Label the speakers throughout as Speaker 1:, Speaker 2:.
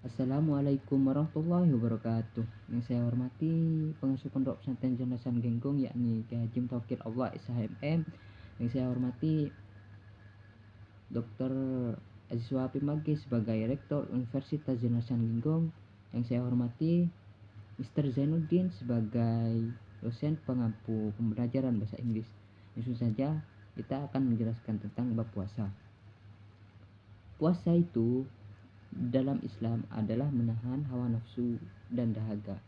Speaker 1: Assalamualaikum warahmatullahi wabarakatuh. Yang saya hormati pengasuh Pondok Pesantren Jonathan Genggong yakni Kiai Haji Taufik Allah SHMM. Yang saya hormati Dr. Aziz Wahabi Maggi sebagai Rektor Universitas Jonathan Genggong. Yang saya hormati Mr. Zainuddin sebagai dosen pengampu pembelajaran bahasa Inggris. Langsung saja kita akan menjelaskan tentang bab puasa. Puasa itu dalam Islam adalah menahan hawa nafsu dan dahaga.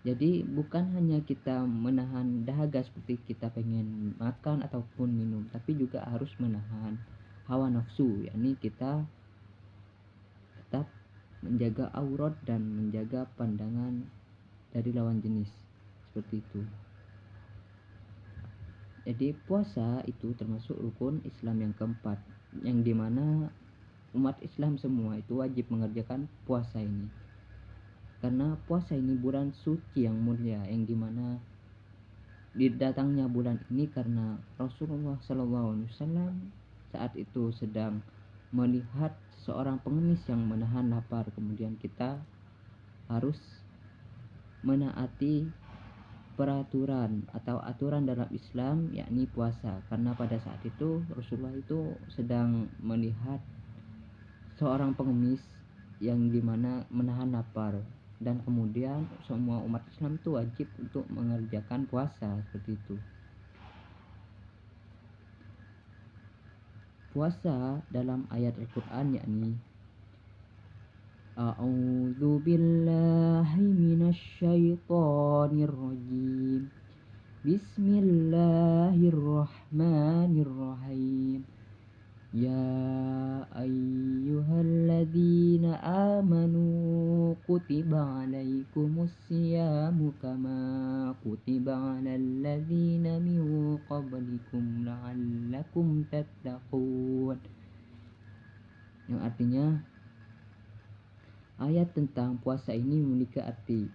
Speaker 1: Jadi bukan hanya kita menahan dahaga seperti kita pengen makan ataupun minum, tapi juga harus menahan hawa nafsu, yakni kita tetap menjaga aurat dan menjaga pandangan dari lawan jenis, seperti itu. Jadi puasa itu termasuk rukun Islam yang keempat, yang dimana umat Islam semua itu wajib mengerjakan puasa ini. Karena puasa ini bulan suci yang mulia, yang dimana didatangnya bulan ini karena Rasulullah SAW saat itu sedang melihat seorang pengemis yang menahan lapar. Kemudian kita harus menaati peraturan atau aturan dalam Islam, yakni puasa. Karena pada saat itu Rasulullah itu sedang melihat seorang pengemis yang dimana menahan lapar, dan kemudian semua umat Islam itu wajib untuk mengerjakan puasa seperti itu. Puasa dalam ayat Al-Quran yakni A'udzu billahi minasyaitonir rajim. Bismillahirrahmanirrahim. Ya ayyuhalladzina amanu kutiba alaikumus siyamu kama kutiba alal ladzina min qablikum la'allakum tattaqun. Yang artinya, ayat tentang puasa ini memiliki arti,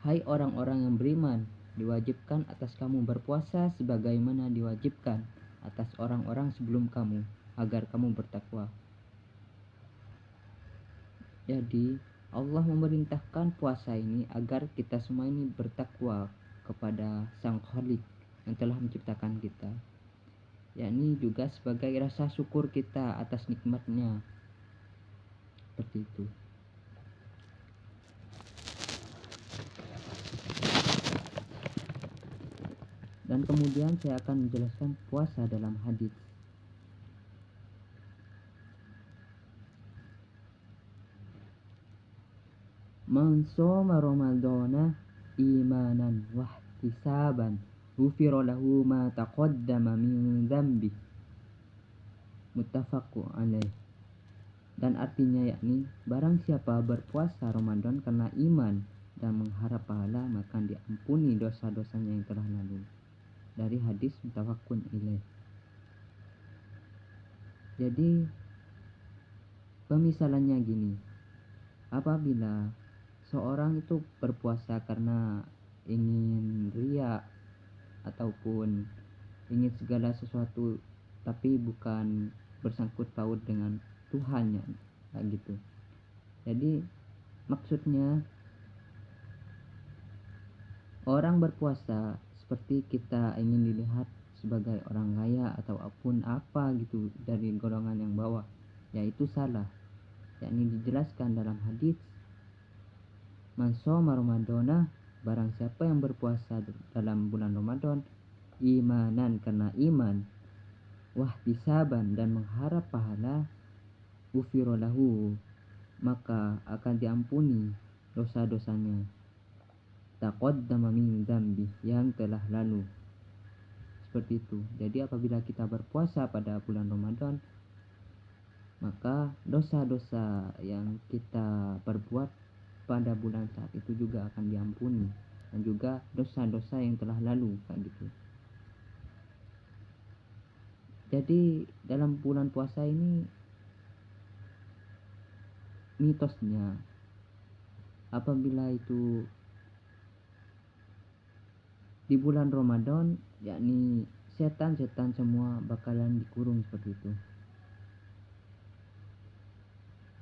Speaker 1: hai orang-orang yang beriman, diwajibkan atas kamu berpuasa sebagaimana diwajibkan atas orang-orang sebelum kamu, agar kamu bertakwa. Jadi Allah memerintahkan puasa ini agar kita semua ini bertakwa kepada Sang Khalik yang telah menciptakan kita, yakni juga sebagai rasa syukur kita atas nikmatnya, seperti itu. Dan kemudian saya akan menjelaskan puasa dalam hadis. Man shoma ramadhana imanan wahtisaban ghufira lahu ma taqaddama min dzambi. Muttafaqun alaih. Dan artinya yakni, barang siapa berpuasa Ramadan karena iman dan mengharap pahala, maka diampuni dosa-dosanya yang telah lalu. Dari hadis muttafaqun alaih. Jadi pemisalannya gini, apabila seorang itu berpuasa karena ingin riya ataupun ingin segala sesuatu tapi bukan bersangkut paut dengan Tuhannya, gitu. Jadi maksudnya orang berpuasa seperti kita ingin dilihat sebagai orang kaya atau apapun apa gitu dari golongan yang bawah, yaitu salah. Yakni dijelaskan dalam hadis, man shoma ramadhana, barang siapa yang berpuasa dalam bulan Ramadan imanan karena iman, wahtisaban dan mengharap pahala, ghufira lahu, maka akan diampuni dosa-dosanya, taqaddama min dzambi, yang telah lalu, seperti itu. Jadi apabila kita berpuasa pada bulan Ramadan, maka dosa-dosa yang kita perbuat pada bulan saat itu juga akan diampuni, dan juga dosa-dosa yang telah lalu, gitu. Jadi dalam bulan puasa ini mitosnya, apabila itu di bulan Ramadan, yakni setan-setan semua bakalan dikurung, seperti itu.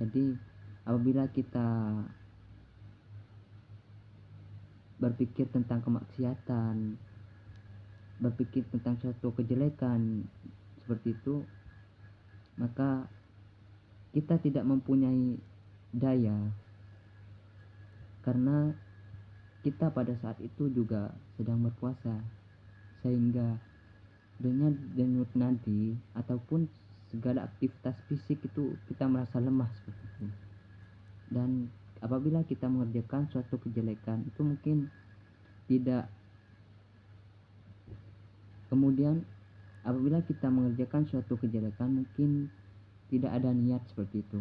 Speaker 1: Jadi Apabila kita berpikir tentang kemaksiatan, berpikir tentang suatu kejelekan seperti itu, maka kita tidak mempunyai daya, karena kita pada saat itu juga sedang berpuasa, sehingga denyut nadi ataupun segala aktivitas fisik itu kita merasa lemah seperti itu. Dan apabila kita mengerjakan suatu kejelekan itu mungkin tidak, kemudian apabila kita mengerjakan suatu kejelekan mungkin tidak ada niat seperti itu.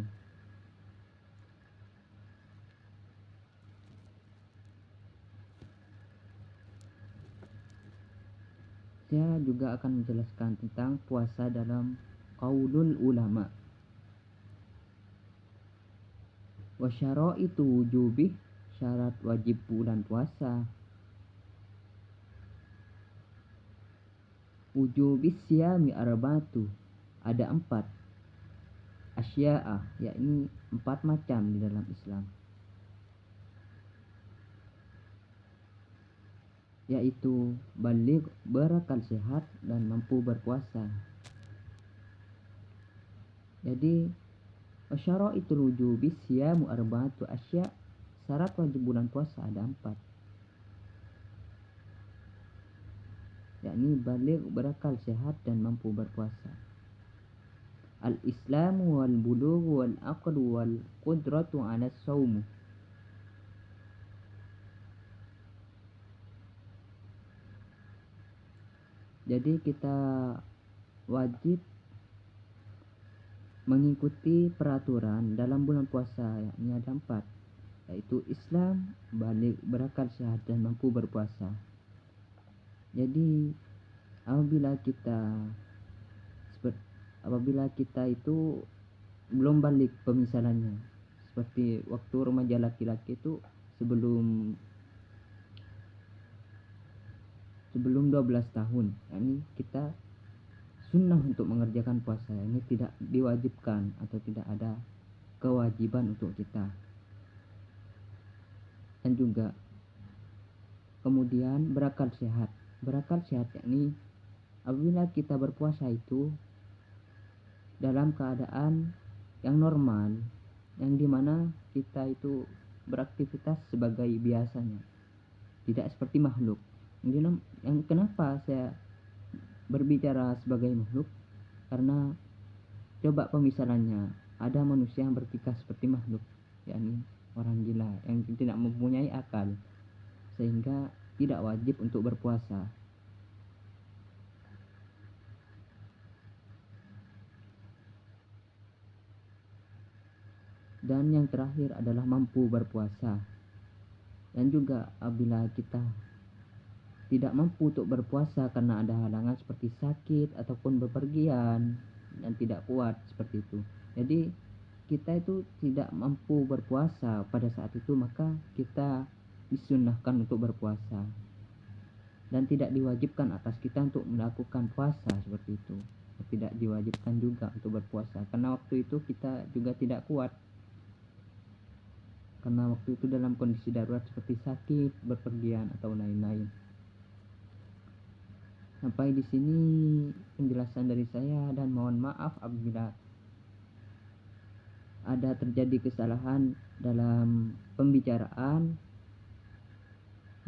Speaker 1: Saya juga akan menjelaskan tentang puasa dalam qaulul ulama. Wa syaraitu wujubih, syarat wajib bulan puasa. Wujubis siyami arba'atu, ada 4 asya'ah, yakni 4 macam di dalam Islam, yaitu baligh, berakal sehat, dan mampu berpuasa. Jadi wasyaraitul wujubi siyamu arba'atu asya, syarat wajib bulan puasa ada 4, yakni baligh, berakal sehat, dan mampu berpuasa. Al-islamu wal bulughu wal aqlu wal qudratu 'ala shaum. Jadi kita wajib mengikuti peraturan dalam bulan puasa, yakni ada 4, yaitu Islam, baligh, berakal sehat, dan mampu berpuasa. Jadi apabila kita itu belum balik pemisalannya, seperti waktu remaja laki-laki itu sebelum 12 tahun, yakni kita sunnah untuk mengerjakan puasa, ini tidak diwajibkan atau tidak ada kewajiban untuk kita. Dan juga kemudian berakal sehat yakni apabila kita berpuasa itu dalam keadaan yang normal, yang dimana kita itu beraktivitas sebagai biasanya, tidak seperti makhluk. Yang kenapa saya berbicara sebagai makhluk, karena coba pemisalannya, ada manusia yang bertingkah seperti makhluk, yakni orang gila yang tidak mempunyai akal, sehingga tidak wajib untuk berpuasa. Dan yang terakhir adalah mampu berpuasa. Dan juga apabila kita tidak mampu untuk berpuasa karena ada halangan seperti sakit ataupun bepergian dan tidak kuat seperti itu, jadi kita itu tidak mampu berpuasa pada saat itu, maka kita disunnahkan untuk berpuasa dan tidak diwajibkan atas kita untuk melakukan puasa seperti itu. Tidak diwajibkan juga untuk berpuasa karena waktu itu kita juga tidak kuat, karena waktu itu dalam kondisi darurat seperti sakit, bepergian, atau lain-lain. Sampai di sini penjelasan dari saya, dan mohon maaf apabila ada terjadi kesalahan dalam pembicaraan,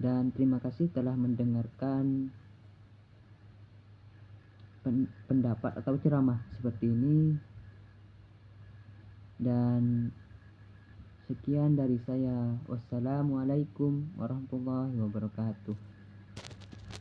Speaker 1: dan terima kasih telah mendengarkan pendapat atau ceramah seperti ini. Dan sekian dari saya. Wassalamualaikum warahmatullahi wabarakatuh.